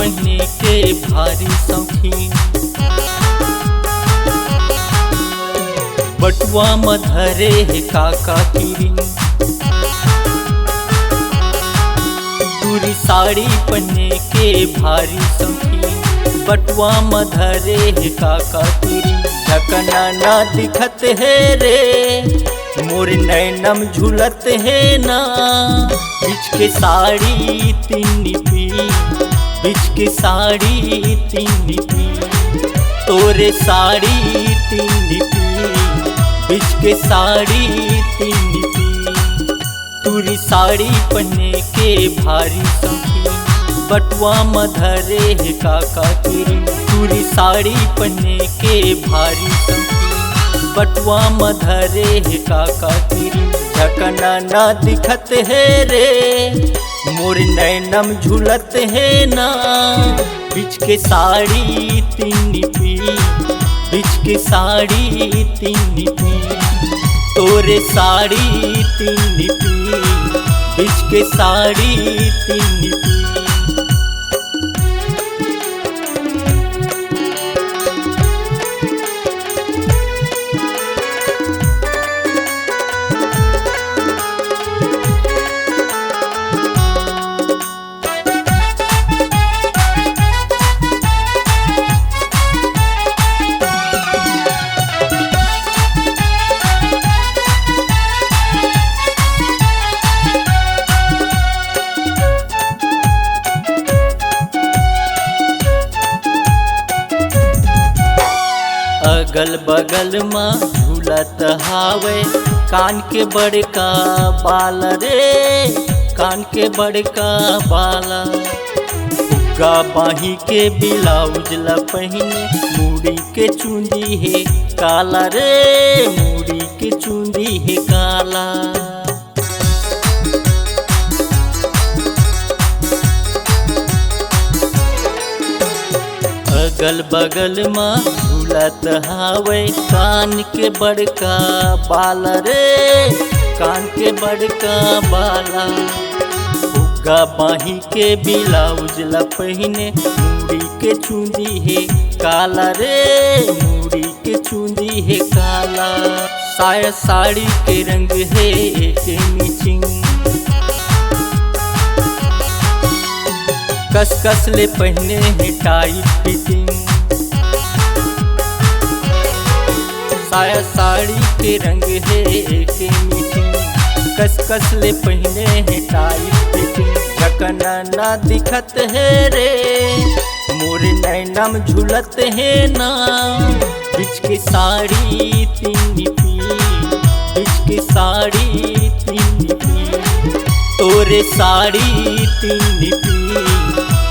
पहने के भारी शौकीन, बटुआ मधरे है काका किरिन। दूरी साड़ी पहने के भारी शौकीन, बटुआ मधरे है काका किरिन। ढकना ना दिखत है रे मोर नैनम झूलत है ना, बिच के साड़ी तीन पी, बिच के साड़ी तीन पी, तोरे साड़ी तीन पी, बिच के साड़ी तीन पी। तुरी साड़ी पहने के भारी शौकीन, बटुआ मधरे है काका किरिन। तुरी साड़ी पहने के भारी शौकीन, बटुआ मधरे है काका किरिन। ढकना ना दिखत है रे मोर नैनम झूलत है ना, बिच के साड़ी तीन पी, बिच के साड़ी तीन पी, तोरे साड़ी तीन पी, बिच के साड़ी तीन पी। अगल बगल में झूलत हावे कान के बड़का बाल रे, कान के बड़का बाला। फुग्गा बाही के ब्लाउज ला पहने, मूड़ी के चूंदी है काला रे, मूड़ी के चूंदी है काला। अगल बगल में झूलत हावे कान के बड़का बाल रे, कान के बड़का बाला। फुग्गा बाही के ब्लाउज ला पहने, मूड़ी के चूंदी है काला रे, मूड़ी के चूंदी है काला। साया साड़ी के रंग है एक मिचिंग, कस कस ले पहने है टाइट फिटिंग। साया साड़ी के रंग है एक मीटिंग, कस कस ले पहने है टाइट फिटिंग। ढकना ना दिखत है रे मोर नैनम झूलत है ना, बिच के साड़ी तीन पी, बिच के साड़ी तीन पी, तोरे साड़ी तीन पी,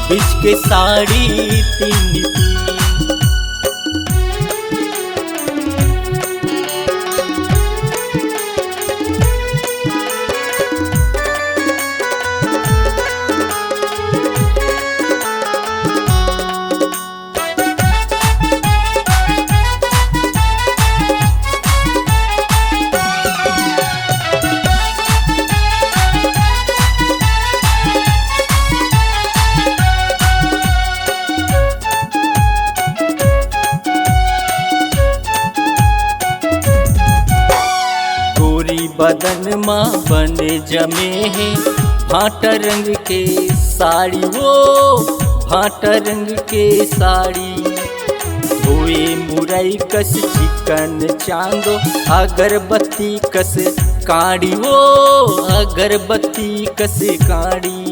बिच के साड़ी तीन पी। बदन माँ बने जमे है भाटा रंग के साड़ी, वो भाटा रंग के साड़ी। धोए मुरई कस चिकन चांदो, अगरबत्ती कस काड़ी, वो अगरबत्ती कस काड़ी।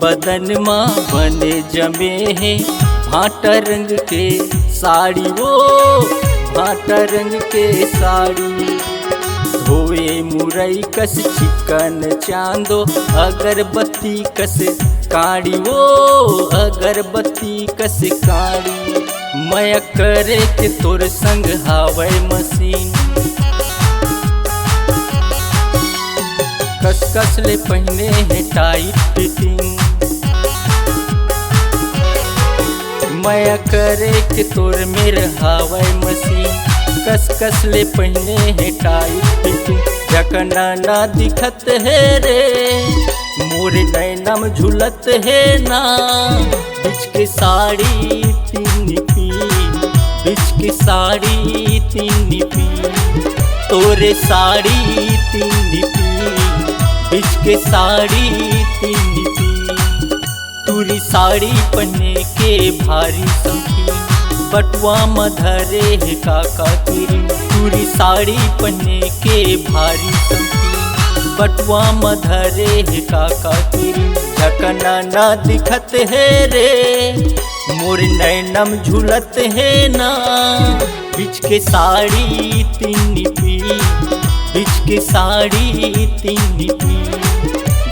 बदन माँ बने जमे है भाटा रंग के साड़ी, वो भाटा रंग के साड़ी। धोए मुरई कस चिकन चांदो, अगरबत्ती कस काड़ी, वो अगरबत्ती कस काड़ी। मैं करे के तोर संग हावे मशीन, कस कस ले पहने है टाइट फिटिंग। मैं करे के तोर मेरे हवाई मशीन, कस कस ले पहने है टाइट फिटिंग, जकना ना दिखत है रे, मोर नैना में झुलत है ना, बिच के साड़ी तीन पी, बिच के साड़ी तीन पी, तोरे साड़ी तीन पी, बिच के साड़ी तीन पी। तुरी साड़ी पहने के भारी सखी, बटुआ मधरे है काका तेरी, तुरी साड़ी पहने के भारी सखी, बटुआ मधरे है काका तेरी, जकना ना दिखत है रे, मोर नैनम झुलत है ना, बिच के साड़ी तीन पी, बिच के साड़ी तीन पी,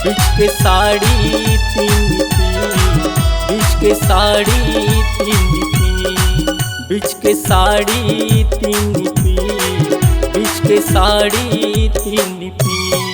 बिच के साड़ी तीन पी, बिच के साड़ी तीन पी, बिच के साड़ी तीन पी, बिच के साड़ी तीन पी।